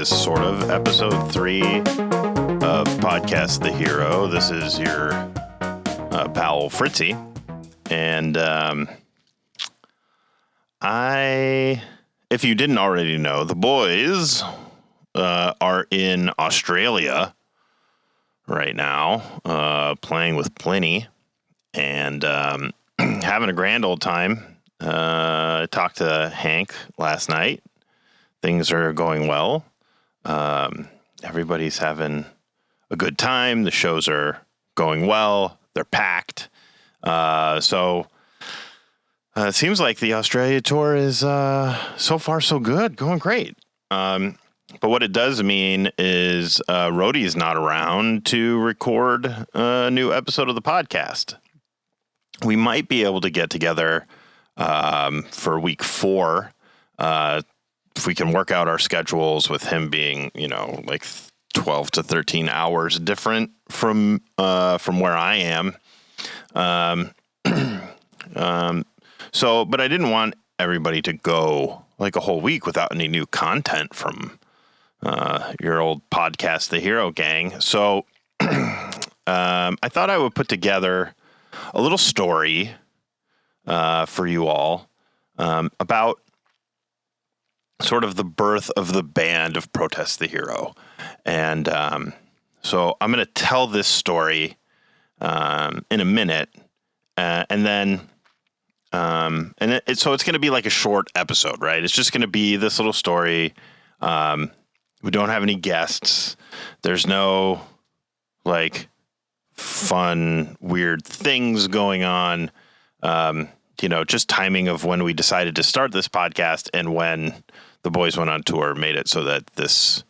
is sort of episode 3 of Podcast The Hero. This is your pal Fritzy. And if you didn't already know, the boys are in Australia right now, playing with Pliny and having a grand old time. I talked to Hank last night. Things are going well. Everybody's having a good time. The shows are going well. They're packed. So it seems like the Australia tour is so far so good, going great. But what it does mean is Rhodey is not around to record a new episode of the podcast. We might be able to get together for week 4 if we can work out our schedules with him being, like 12 to 13 hours different from where I am. But I didn't want everybody to go like a whole week without any new content from your old Podcast The Hero gang. So I thought I would put together a little story for you all about sort of the birth of the band of Protest the Hero. And so I'm going to tell this story in a minute. So it's going to be like a short episode, right? It's just going to be this little story. We don't have any guests. There's no like fun, weird things going on. Just timing of when we decided to start this podcast and when the boys went on tour made it so that this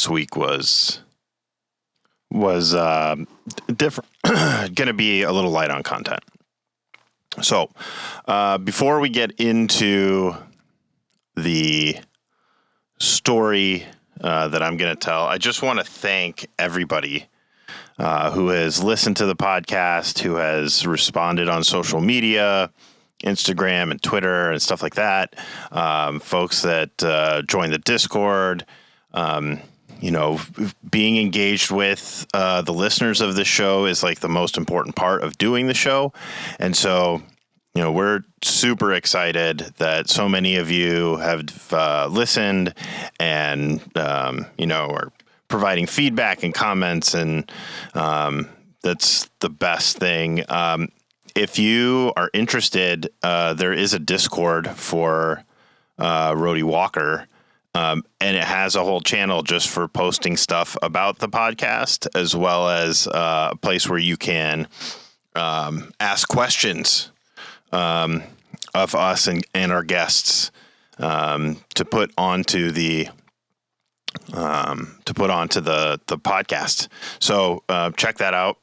week was different, going to be a little light on content. So before we get into the story that I'm going to tell, I just want to thank everybody who has listened to the podcast, who has responded on social media, Instagram and Twitter and stuff like that. Folks that joined the Discord, being engaged with the listeners of the show is like the most important part of doing the show. And so, we're super excited that so many of you have listened and, are providing feedback and comments. And that's the best thing. If you are interested, there is a Discord for Rhodey Walker. And it has a whole channel just for posting stuff about the podcast, as well as a place where you can ask questions of us and our guests to put onto the podcast. So check that out.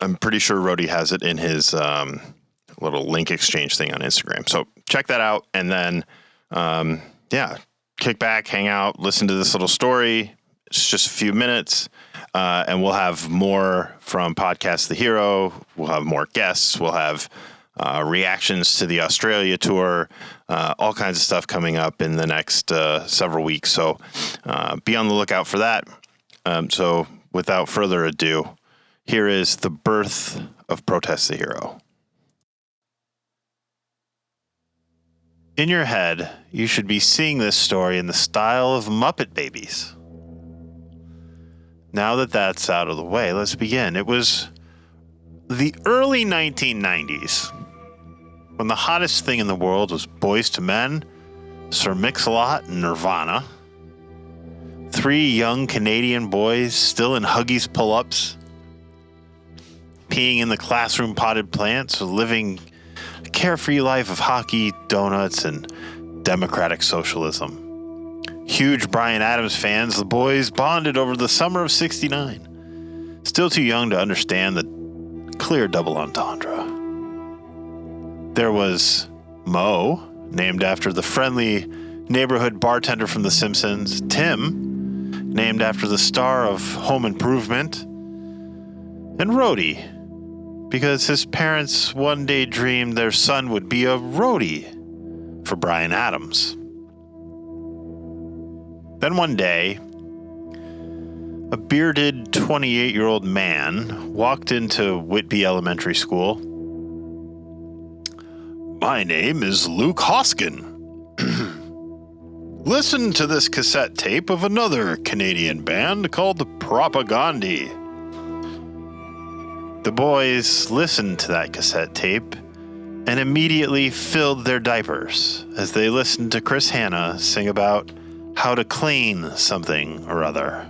I'm pretty sure Rhodey has it in his little link exchange thing on Instagram. So check that out, and then kick back, hang out, listen to this little story. It's just a few minutes, and we'll have more from Podcast The Hero. We'll have more guests. We'll have reactions to the Australia tour, all kinds of stuff coming up in the next several weeks. So be on the lookout for that. So without further ado, here is the birth of Protest the Hero. In your head, you should be seeing this story in the style of Muppet Babies. Now that that's out of the way, let's begin. It was the early 1990s when the hottest thing in the world was Boyz II Men, Sir Mix-a-Lot, and Nirvana. 3 young Canadian boys still in Huggies pull-ups, peeing in the classroom potted plants, living a carefree life of hockey, donuts, and democratic socialism. Huge Bryan Adams fans, the boys bonded over the summer of '69. Still too young to understand the clear double entendre. There was Mo, named after the friendly neighborhood bartender from The Simpsons. Tim, named after the star of Home Improvement. And Rhodey, because his parents one day dreamed their son would be a roadie for Bryan Adams. Then one day, a bearded 28-year-old man walked into Whitby Elementary School. "My name is Luke Hoskin. Listen to this cassette tape of another Canadian band called Propagandhi." The boys listened to that cassette tape and immediately filled their diapers as they listened to Chris Hanna sing about how to clean something or other.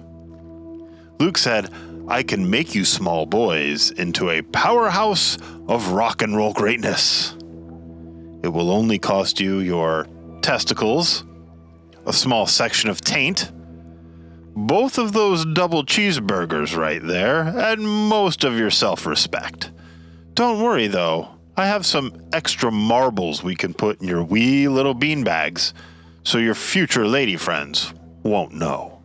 Luke said, "I can make you small boys into a powerhouse of rock and roll greatness. It will only cost you your testicles, a small section of taint, both of those double cheeseburgers right there, and most of your self-respect. Don't worry, though. I have some extra marbles we can put in your wee little beanbags so your future lady friends won't know."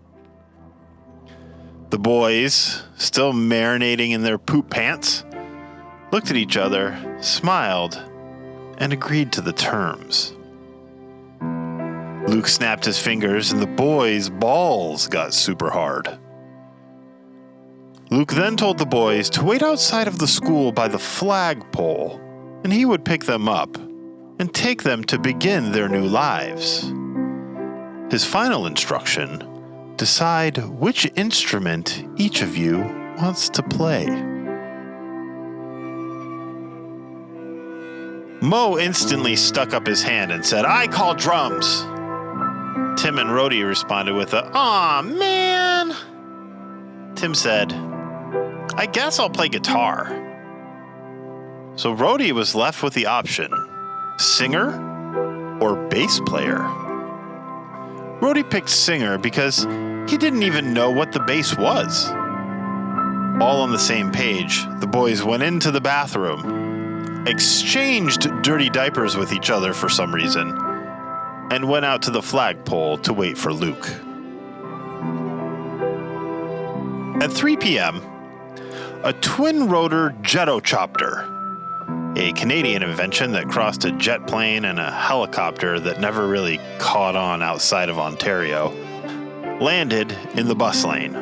The boys, still marinating in their poop pants, looked at each other, smiled, and agreed to the terms. Luke snapped his fingers and the boys' balls got super hard. Luke then told the boys to wait outside of the school by the flagpole, and he would pick them up and take them to begin their new lives. His final instruction: decide which instrument each of you wants to play. Mo instantly stuck up his hand and said, "I call drums." Tim and Rhodey responded with a, "Aw, man." Tim said, "I guess I'll play guitar." So Rhodey was left with the option, singer or bass player. Rhodey picked singer because he didn't even know what the bass was. All on the same page, the boys went into the bathroom, exchanged dirty diapers with each other for some reason, and went out to the flagpole to wait for Luke. At 3 p.m., a twin-rotor jetocopter, a Canadian invention that crossed a jet plane and a helicopter that never really caught on outside of Ontario, landed in the bus lane.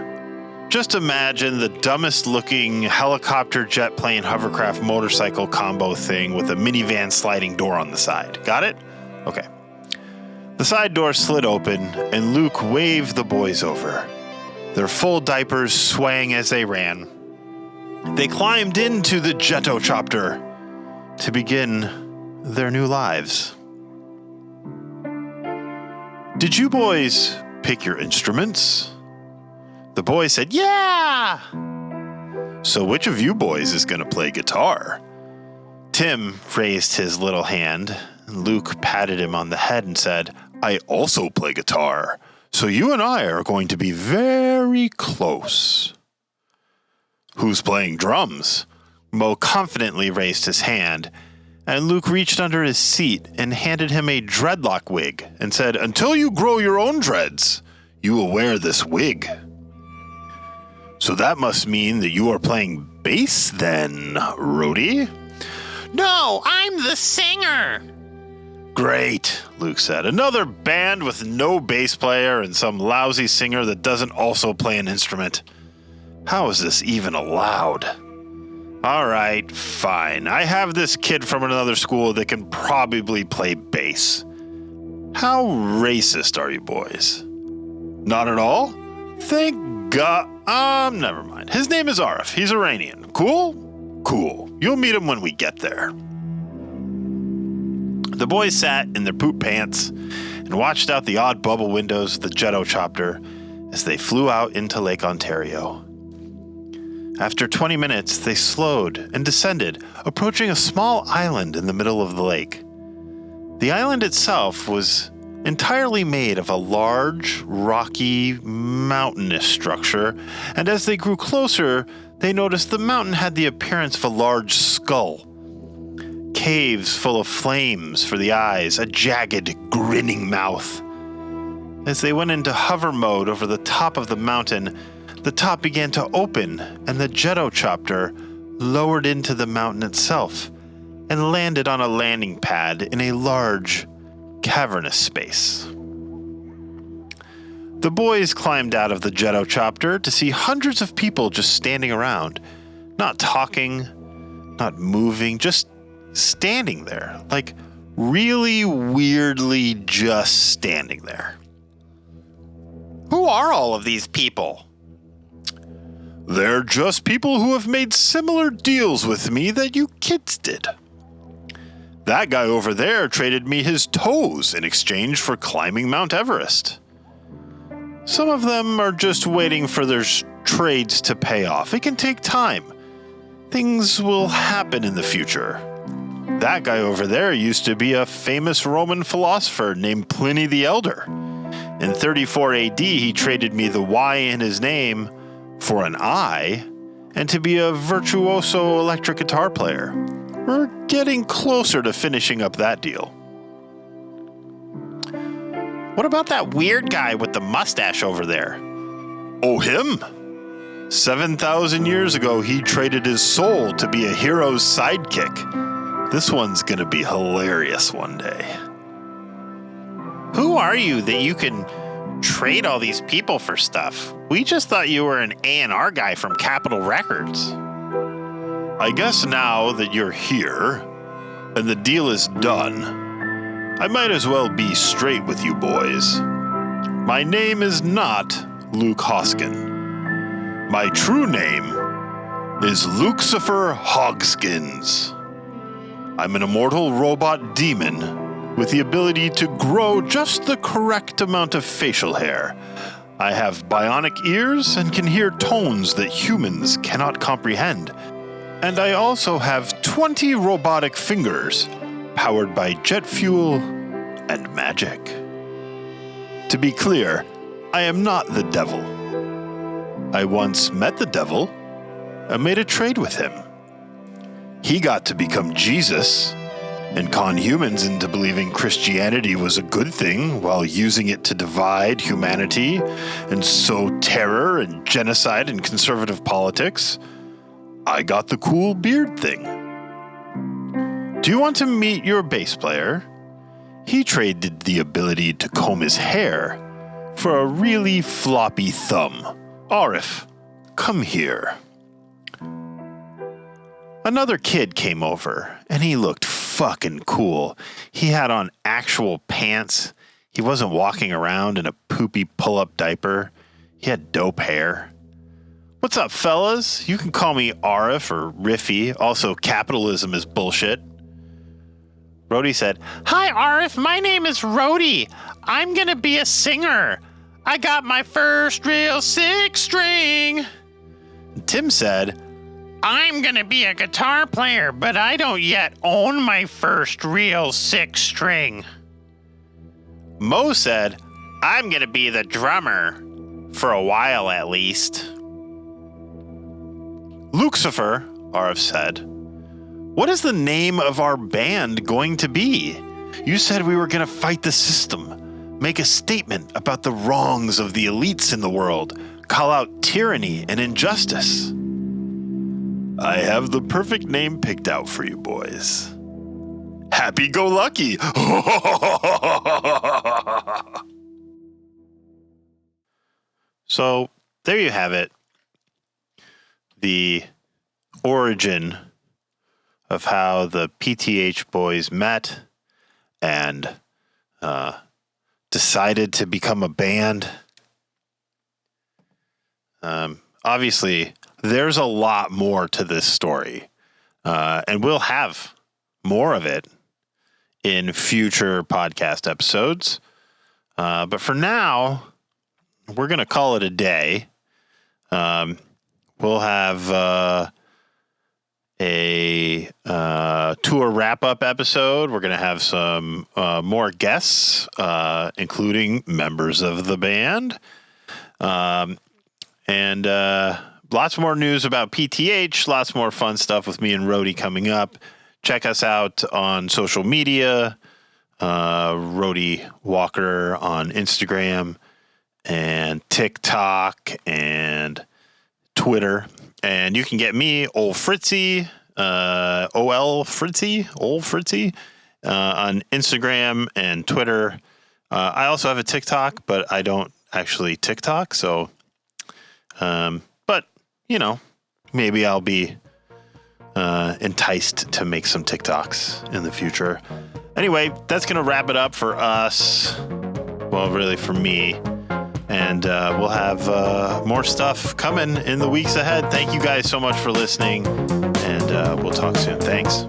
Just imagine the dumbest-looking helicopter, jet plane, hovercraft, motorcycle combo thing with a minivan sliding door on the side. Got it? Okay. The side door slid open, and Luke waved the boys over, their full diapers swaying as they ran. They climbed into the jetocopter to begin their new lives. "Did you boys pick your instruments?" The boys said, "Yeah!" "So which of you boys is going to play guitar?" Tim raised his little hand, and Luke patted him on the head and said, "I also play guitar, so you and I are going to be very close." "Who's playing drums?" Mo confidently raised his hand, and Luke reached under his seat and handed him a dreadlock wig and said, "Until you grow your own dreads, you will wear this wig." "So that must mean that you are playing bass then, Rhodey?" "No, I'm the singer." "Great," Luke said. "Another band with no bass player and some lousy singer that doesn't also play an instrument. How is this even allowed? All right, fine. I have this kid from another school that can probably play bass. How racist are you boys?" "Not at all. Thank God. Never mind. His name is Arif. He's Iranian. Cool? Cool. You'll meet him when we get there." The boys sat in their poop pants and watched out the odd bubble windows of the jetocopter as they flew out into Lake Ontario. After 20 minutes, they slowed and descended, approaching a small island in the middle of the lake. The island itself was entirely made of a large, rocky, mountainous structure, and as they grew closer, they noticed the mountain had the appearance of a large skull. Caves full of flames for the eyes, a jagged, grinning mouth. As they went into hover mode over the top of the mountain, the top began to open, and the jetocopter lowered into the mountain itself and landed on a landing pad in a large, cavernous space. The boys climbed out of the jetocopter to see hundreds of people just standing around, not talking, not moving, just standing there, like really weirdly just standing there. Who are all of these people? They're just people who have made similar deals with me that you kids did. That guy over there traded me his toes in exchange for climbing Mount Everest. Some of them are just waiting for their trades to pay off. It can take time. Things will happen in the future. That guy over there used to be a famous Roman philosopher named Pliny the Elder. In 34 AD, he traded me the Y in his name for an I, and to be a virtuoso electric guitar player. We're getting closer to finishing up that deal. What about that weird guy with the mustache over there? Oh, him? 7,000 years ago, he traded his soul to be a hero's sidekick. This one's gonna be hilarious one day. Who are you that you can trade all these people for stuff? We just thought you were an A&R guy from Capitol Records. I guess now that you're here and the deal is done, I might as well be straight with you boys. My name is not Luke Hoskin. My true name is Lucifer Hogskins. I'm an immortal robot demon with the ability to grow just the correct amount of facial hair. I have bionic ears and can hear tones that humans cannot comprehend. And I also have 20 robotic fingers powered by jet fuel and magic. To be clear, I am not the devil. I once met the devil and made a trade with him. He got to become Jesus and con humans into believing Christianity was a good thing while using it to divide humanity and sow terror and genocide and conservative politics. I got the cool beard thing. Do you want to meet your bass player? He traded the ability to comb his hair for a really floppy thumb. Arif, come here. Another kid came over, and he looked fucking cool. He had on actual pants. He wasn't walking around in a poopy pull-up diaper. He had dope hair. What's up, fellas? You can call me Arif or Riffy. Also, capitalism is bullshit. Rhodey said, Hi, Arif. My name is Rhodey. I'm going to be a singer. I got my first real 6-string. Tim said, I'm going to be a guitar player, but I don't yet own my first real 6-string. Mo said, I'm going to be the drummer. For a while, at least. Lucifer, Arif said, what is the name of our band going to be? You said we were going to fight the system, make a statement about the wrongs of the elites in the world, call out tyranny and injustice. I have the perfect name picked out for you boys. Happy-go-lucky. So, there you have it. The origin of how the PTH boys met and decided to become a band. Obviously, there's a lot more to this story, and we'll have more of it in future podcast episodes. But for now, we're going to call it a day. We'll have a tour wrap-up episode. We're going to have some more guests, including members of the band. And lots more news about PTH, lots more fun stuff with me and Rhodey coming up. Check us out on social media, Rhodey Walker on Instagram and TikTok and Twitter. And you can get me, Old Fritzy, Old Fritzy, on Instagram and Twitter. I also have a TikTok, but I don't actually TikTok. So, but maybe I'll be enticed to make some TikToks in the future. Anyway, that's going to wrap it up for us. Well, really for me. And we'll have more stuff coming in the weeks ahead. Thank you guys so much for listening, and we'll talk soon. Thanks.